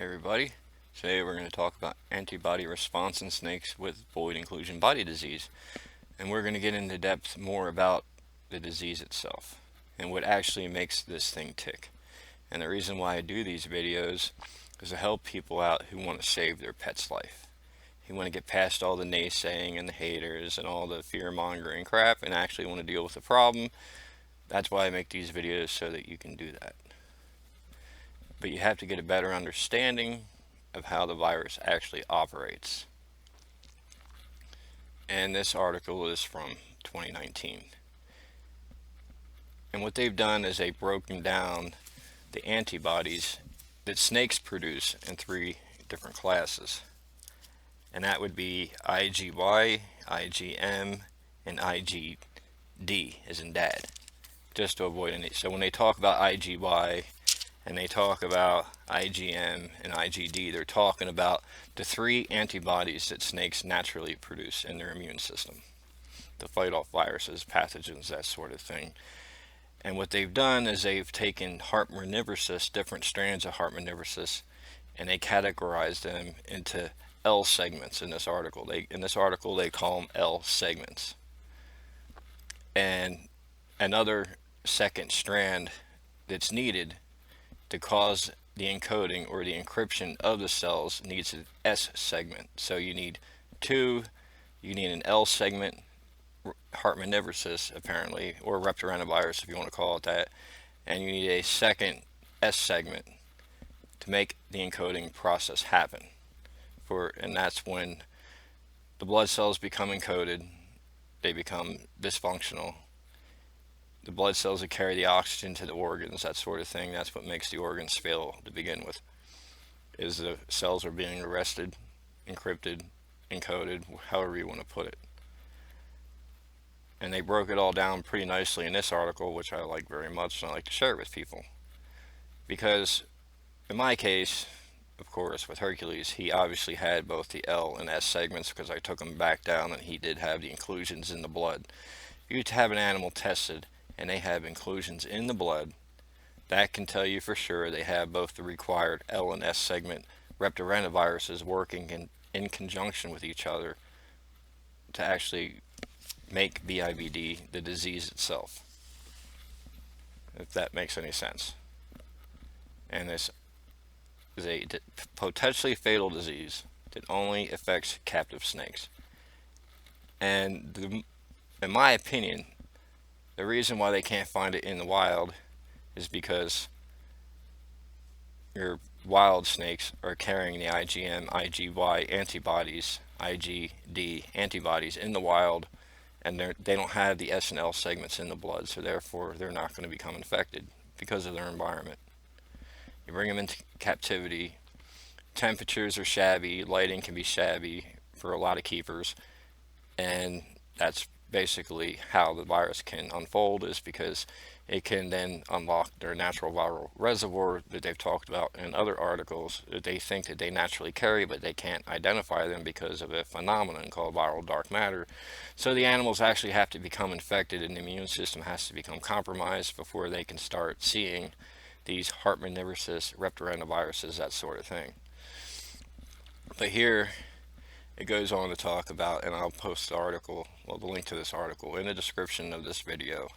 Everybody. Today we're going to talk about antibody response in snakes with void inclusion body disease. And we're going to get into depth more about the disease itself and what actually makes this thing tick. And the reason why I do these videos is to help people out who want to save their pet's life. Who want to get past all the naysaying and the haters and all the fear-mongering crap and actually want to deal with the problem. That's why I make these videos, so that you can do that. But you have to get a better understanding of how the virus actually operates. And this article is from 2019. And what they've done is they've broken down the antibodies that snakes produce in 3 different classes. And that would be IgY, IgM, and IgD, as in dad, just to avoid any. So when they talk about IgY and they talk about IgM and IgD, they're talking about the 3 antibodies that snakes naturally produce in their immune system to fight off viruses, pathogens, that sort of thing. And what they've done is they've taken Reptarenavirus, different strands of Reptarenavirus, and they categorize them into L segments in this article. They call them L segments. And another second strand that's needed to cause the encoding or the encryption of the cells needs an S segment. So you need an L segment, Reptarenavirus apparently, or Reptarenavirus if you want to call it that, and you need a second S segment to make the encoding process happen. And that's when the blood cells become encoded, they become dysfunctional. The blood cells that carry the oxygen to the organs, that sort of thing, that's what makes the organs fail to begin with, is the cells are being arrested, encrypted, encoded, however you want to put it. And they broke it all down pretty nicely in this article, which I like very much, and I like to share it with people. Because in my case, of course, with Hercules, he obviously had both the L and S segments because I took him back down and he did have the inclusions in the blood. If you have an animal tested and they have inclusions in the blood, that can tell you for sure they have both the required L and S segment Reptarenaviruses working in conjunction with each other to actually make BIVD, the disease itself, if that makes any sense. And this is a potentially fatal disease that only affects captive snakes. And in my opinion, the reason why they can't find it in the wild is because your wild snakes are carrying the IgM, IgY antibodies, IgD antibodies in the wild, and they don't have the S and L segments in the blood, so therefore they're not going to become infected because of their environment. You bring them into captivity, temperatures are shabby, lighting can be shabby for a lot of keepers, and that's basically how the virus can unfold, is because it can then unlock their natural viral reservoir that they've talked about in other articles that they think that they naturally carry, but they can't identify them because of a phenomenon called viral dark matter. So the animals actually have to become infected and the immune system has to become compromised before they can start seeing these Reptarenavirus, Reptarenaviruses, that sort of thing. But here it goes on to talk about, and I'll post the article, well, the link to this article in the description of this video,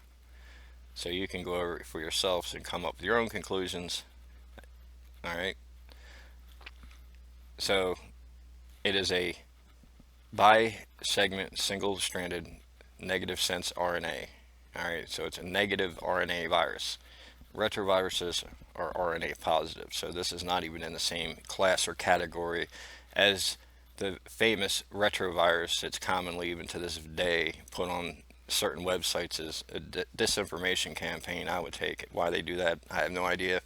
so you can go over it for yourselves and come up with your own conclusions. Alright, so it is a bi-segment single-stranded negative sense RNA. Alright, so it's a negative RNA virus. Retroviruses are RNA positive, so this is not even in the same class or category as the famous retrovirus that's commonly, even to this day, put on certain websites as a disinformation campaign. I would take it. Why they do that, I have no idea.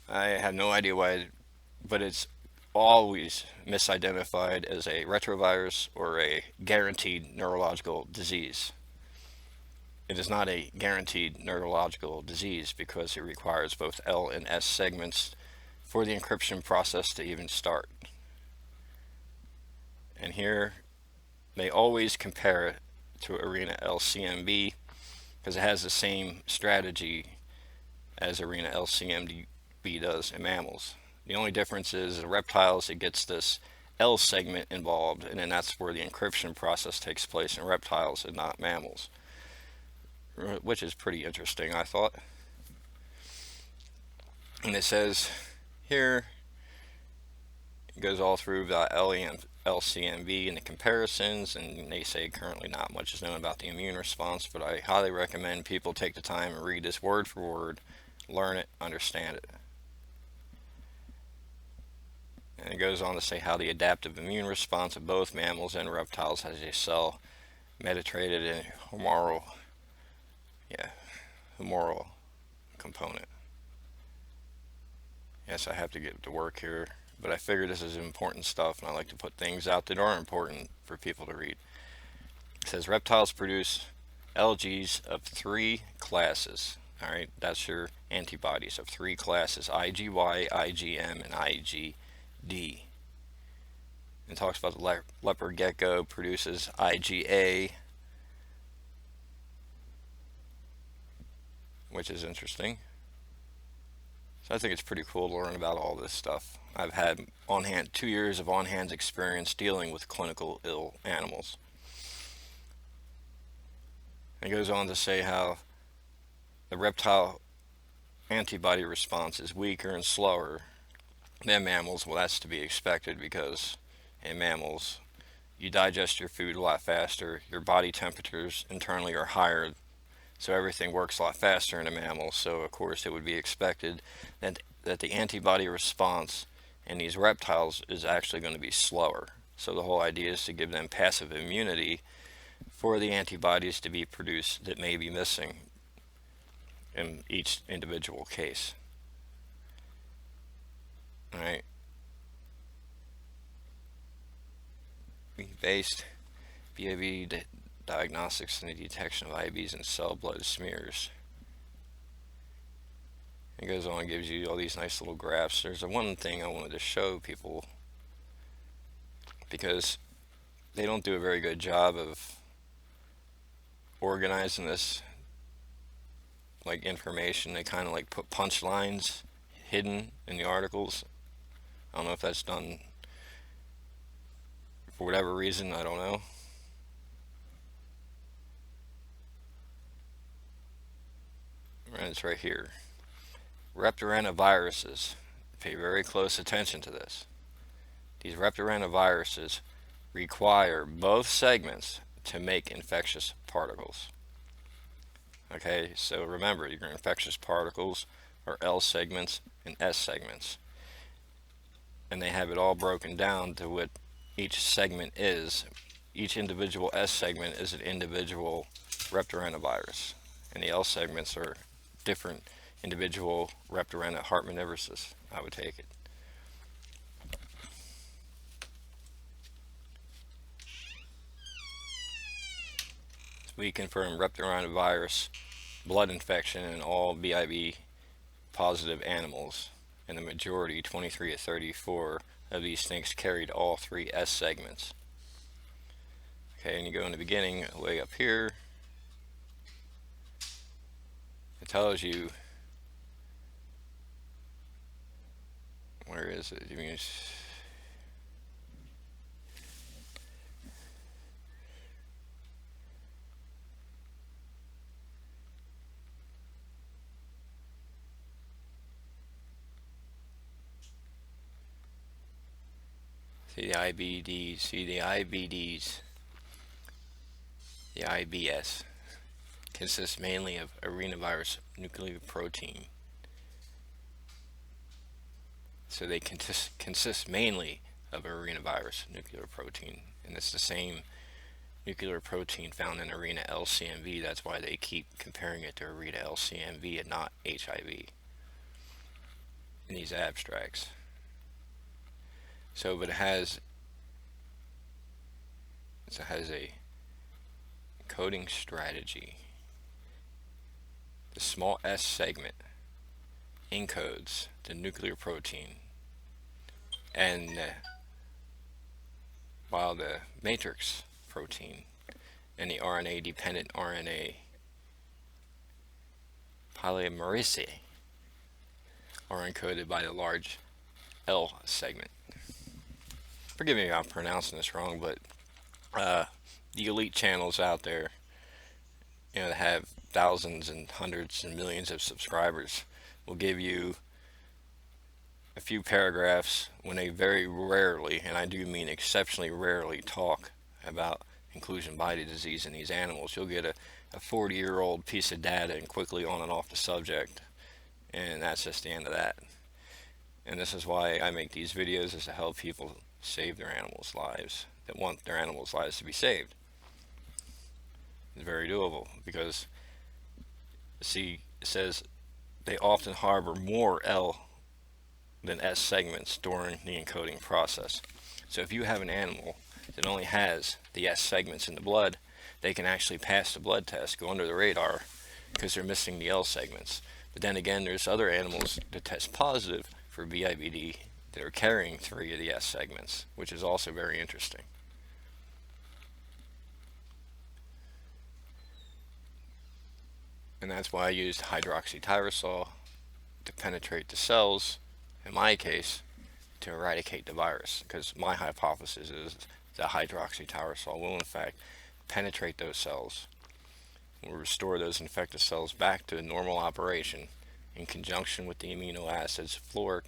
I have no idea why, but it's always misidentified as a retrovirus or a guaranteed neurological disease. It is not a guaranteed neurological disease because it requires both L and S segments for the encryption process to even start. And here they always compare it to Arena LCMV because it has the same strategy as Arena LCMV does in mammals. The only difference is the reptiles, it gets this L segment involved, and then that's where the encryption process takes place in reptiles and not mammals, which is pretty interesting, I thought. And it says here, it goes all through the LCMV and the comparisons, and they say currently not much is known about the immune response, but I highly recommend people take the time and read this word for word, learn it, understand it. And it goes on to say how the adaptive immune response of both mammals and reptiles has a cell mediated and humoral component. Yes, I have to get to work here, but I figure this is important stuff, and I like to put things out that are important for people to read. It says reptiles produce LGs of 3 classes. All right, that's your antibodies of 3 classes: IgY, IgM, and IgD. It talks about the leopard gecko produces IgA, which is interesting. So I think it's pretty cool to learn about all this stuff. I've had 2 years of on-hand experience dealing with clinical ill animals. It goes on to say how the reptile antibody response is weaker and slower than mammals. Well, that's to be expected because in mammals, you digest your food a lot faster, your body temperatures internally are higher, so everything works a lot faster in a mammal. So of course it would be expected that the antibody response in these reptiles is actually going to be slower. So the whole idea is to give them passive immunity for the antibodies to be produced that may be missing in each individual case. All right. Based BAV diagnostics and the detection of IBs and cell blood smears. It goes on and gives you all these nice little graphs. There's one thing I wanted to show people because they don't do a very good job of organizing this like information. They kind of like put punchlines hidden in the articles. I don't know if that's done for whatever reason, I don't know. And it's right here. Reptarenaviruses. Pay very close attention to this. These reptarenaviruses require both segments to make infectious particles. Okay, so remember, your infectious particles are L segments and S segments. And they have it all broken down to what each segment is. Each individual S segment is an individual reptarenavirus, and the L segments are different individual Reptarenaviruses. I would take it. We confirm Reptarenavirus blood infection in all BIV positive animals, and the majority, 23 to 34, of these snakes carried all 3 S segments. Okay, and you go in the beginning, way up here, it tells you, where is it? See the IBDs, the IBS, consists mainly of arenavirus nucleoprotein. So they consist mainly of arenavirus nucleoprotein, and it's the same nuclear protein found in arena LCMV. That's why they keep comparing it to arena LCMV and not HIV in these abstracts. So, but it has a coding strategy. The small S segment encodes the nuclear protein, and while the matrix protein and the RNA-dependent RNA polymerase are encoded by the large L segment. Forgive me if I'm pronouncing this wrong, but uh, the elite channels out there, that have thousands and hundreds and millions of subscribers, will give you a few paragraphs when they very rarely, and I do mean exceptionally rarely, talk about inclusion body disease in these animals. You'll get a 40-year-old piece of data and quickly on and off the subject, and that's just the end of that. And this is why I make these videos, is to help people save their animals' lives, that want their animals' lives to be saved. It's very doable because, see, it says they often harbor more L than S segments during the encoding process. So if you have an animal that only has the S segments in the blood, they can actually pass the blood test, go under the radar, because they're missing the L segments. But then again, there's other animals that test positive for BIBD that are carrying 3 of the S segments, which is also very interesting. And that's why I used hydroxytyrosol to penetrate the cells, in my case, to eradicate the virus, because my hypothesis is that hydroxytyrosol will in fact penetrate those cells, will restore those infected cells back to normal operation in conjunction with the amino acids, fluoric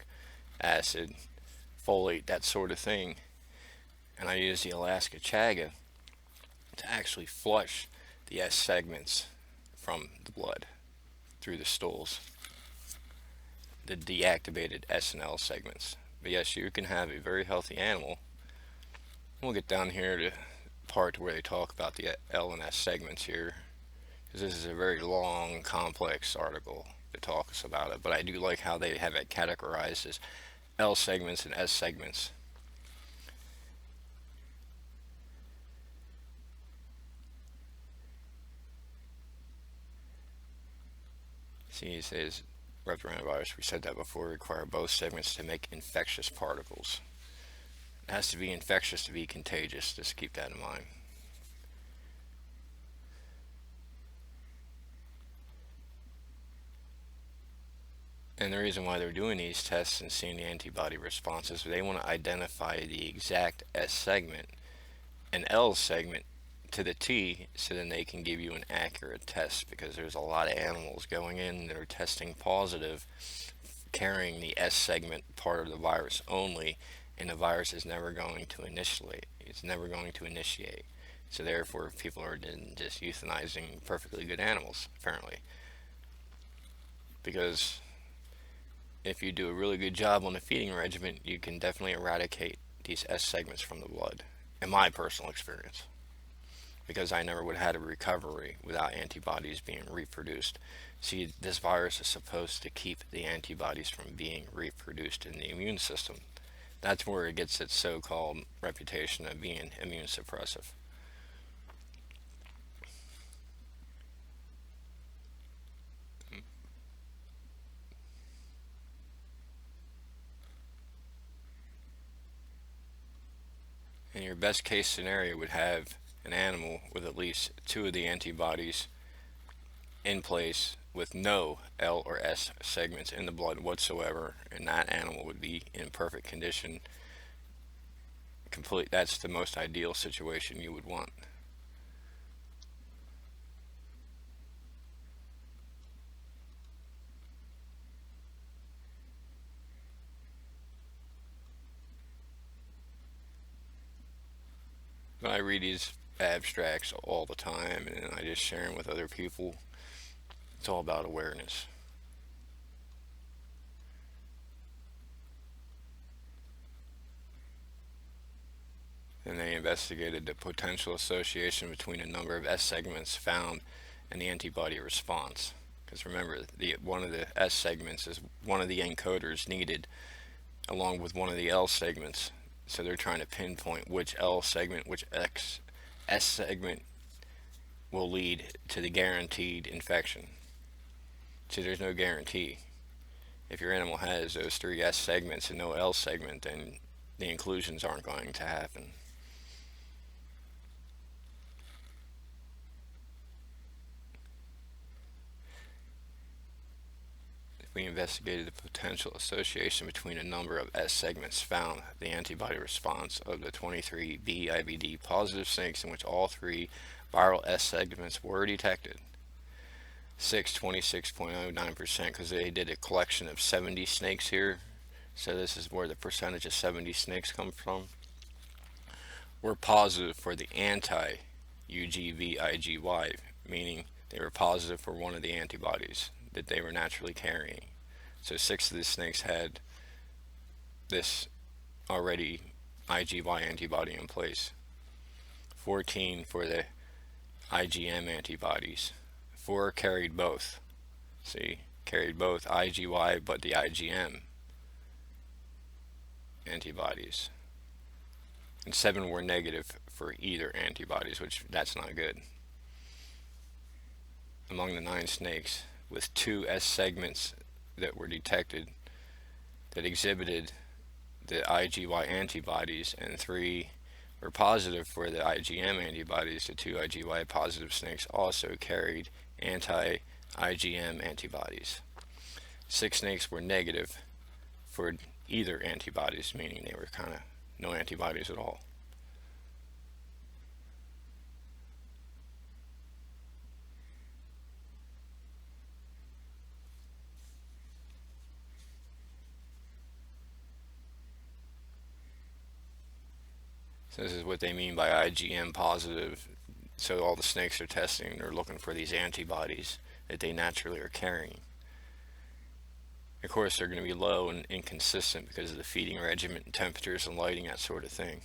acid, folate, that sort of thing. And I use the Alaska chaga to actually flush the S segments from the blood through the stools, the deactivated S and L segments. But yes, you can have a very healthy animal. We'll get down here to the part where they talk about the L and S segments here, because this is a very long, complex article that talks about it. But I do like how they have it categorized as L segments and S segments. See, it says Reptarenavirus, we said that before, require both segments to make infectious particles. It has to be infectious to be contagious. Just keep that in mind. And the reason why they're doing these tests and seeing the antibody responses, they want to identify the exact S segment and L segment to the T, so then they can give you an accurate test, because there's a lot of animals going in that are testing positive, carrying the S segment part of the virus only, and the virus is never going to initiate. It's never going to initiate. So therefore, people are just euthanizing perfectly good animals, apparently. Because if you do a really good job on the feeding regimen, you can definitely eradicate these S segments from the blood, in my personal experience. Because I never would have had a recovery without antibodies being reproduced. See, this virus is supposed to keep the antibodies from being reproduced in the immune system. That's where it gets its so-called reputation of being immune suppressive. And your best case scenario would have an animal with at least 2 of the antibodies in place with no L or S segments in the blood whatsoever, and that animal would be in perfect condition. That's the most ideal situation you would want. But I read these abstracts all the time, and I just share them with other people. It's all about awareness. And they investigated the potential association between a number of S segments found and the antibody response. Because remember, one of the S segments is one of the encoders needed, along with one of the L segments. So they're trying to pinpoint which L segment, which S segment will lead to the guaranteed infection. See, there's no guarantee. If your animal has those 3 S segments and no L segment, then the inclusions aren't going to happen. we investigated the potential association between a number of S segments found the antibody response of the 23 B IBD positive snakes in which all three viral S segments were detected. 26.09%, because they did a collection of 70 snakes here, so this is where the percentage of 70 snakes come from, were positive for the anti-UGV-IgY, meaning they were positive for one of the antibodies that they were naturally carrying. So 6 of the snakes had this already IgY antibody in place. 14 for the IgM antibodies. 4 carried both. See, carried both IgY but the IgM antibodies. And 7 were negative for either antibodies, which that's not good. Among the 9 snakes, with 2 S segments that were detected that exhibited the IgY antibodies, and 3 were positive for the IgM antibodies, the 2 IgY positive snakes also carried anti-IgM antibodies. 6 snakes were negative for either antibodies, meaning they were kind of no antibodies at all. So this is what they mean by IgM positive. So all the snakes are testing, they're looking for these antibodies that they naturally are carrying. Of course, they're going to be low and inconsistent because of the feeding regimen, temperatures, and lighting, that sort of thing.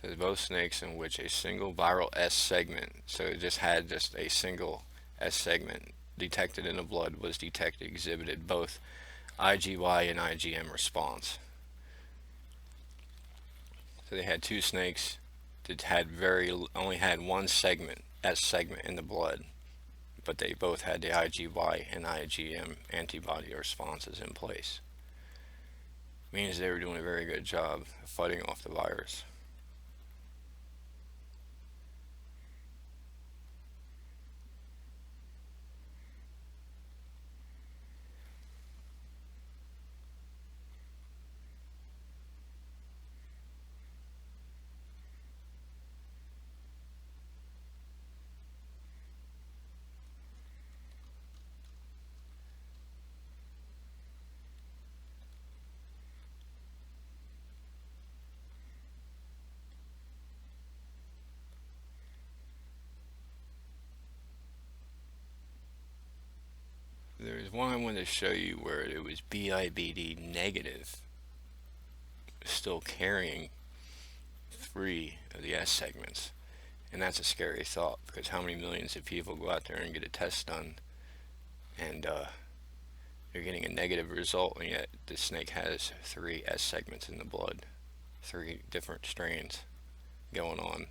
So both snakes in which a single viral S segment, so it just had just a single S segment detected in the blood, was detected, exhibited both IgY and IgM response. So they had 2 snakes that had only had one segment, S segment in the blood, but they both had the IgY and IgM antibody responses in place. Means they were doing a very good job of fighting off the virus. There's one I wanted to show you where it was BIBD negative, still carrying 3 of the S segments. And that's a scary thought, because how many millions of people go out there and get a test done and they're getting a negative result, and yet the snake has 3 S segments in the blood, 3 different strains going on.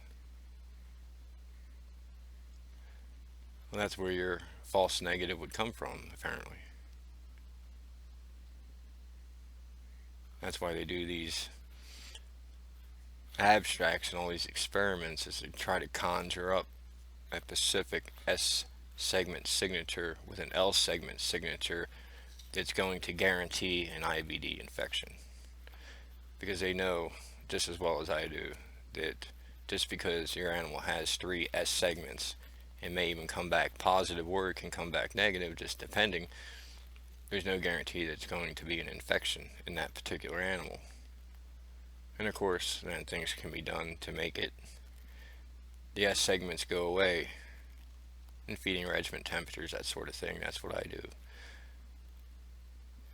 Well, that's where your false negative would come from, apparently. That's why they do these abstracts and all these experiments, is to try to conjure up a specific S segment signature with an L segment signature that's going to guarantee an IBD infection. Because they know, just as well as I do, that just because your animal has 3 S segments, it may even come back positive, or it can come back negative, just depending. There's no guarantee that it's going to be an infection in that particular animal. And of course, then things can be done to make the S segments go away, and feeding regimen, temperatures, that sort of thing. That's what I do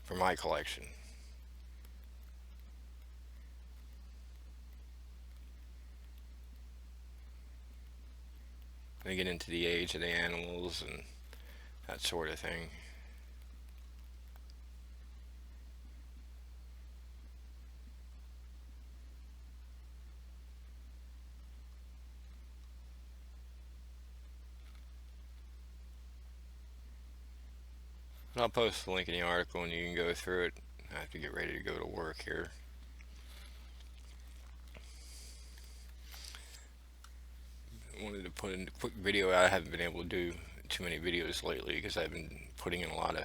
for my collection. They get into the age of the animals and that sort of thing. I'll post the link in the article and you can go through it. I have to get ready to go to work here. wanted to put in a quick video. I haven't been able to do too many videos lately because I've been putting in a lot of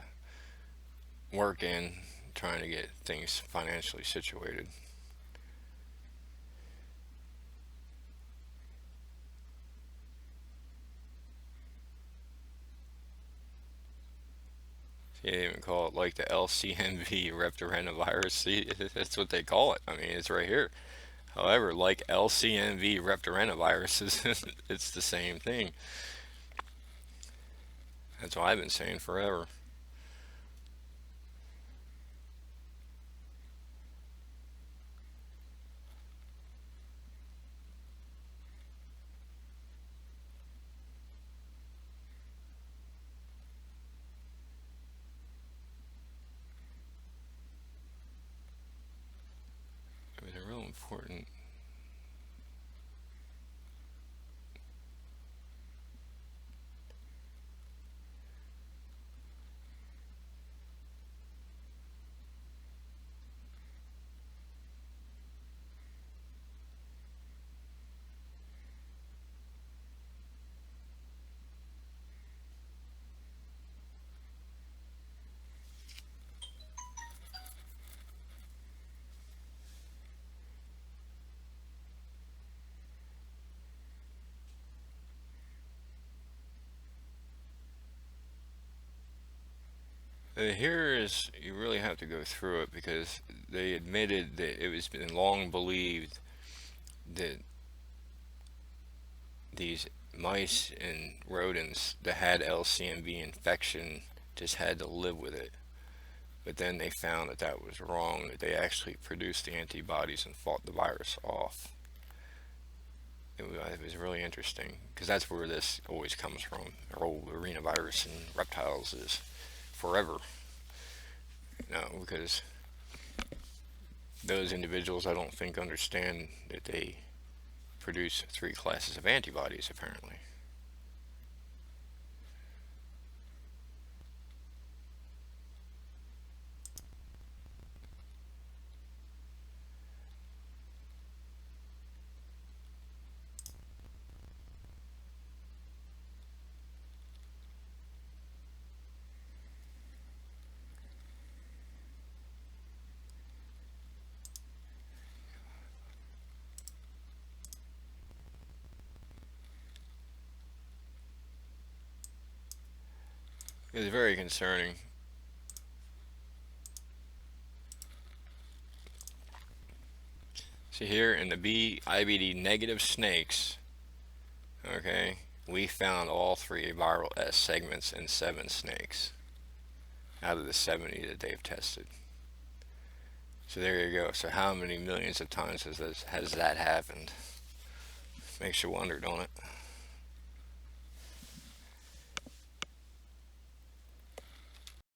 work in trying to get things financially situated. They even call it like the LCMV Reptarenavirus. See, that's what they call it. I mean, it's right here. However, like LCMV Reptarenaviruses, it's the same thing. That's what I've been saying forever. It was a real important. Here is, you really have to go through it because they admitted that it was been long believed that these mice and rodents that had LCMV infection just had to live with it. But then they found that that was wrong, that they actually produced the antibodies and fought the virus off. It was really interesting because that's where this always comes from. Our old arenavirus and reptiles is forever. Because those individuals I don't think understand that they produce three classes of antibodies apparently. It's very concerning. See here in the B IBD negative snakes, okay, we found all three viral S segments in 7 snakes out of the 70 that they've tested. So there you go. So how many millions of times has that happened? Makes you wonder, don't it?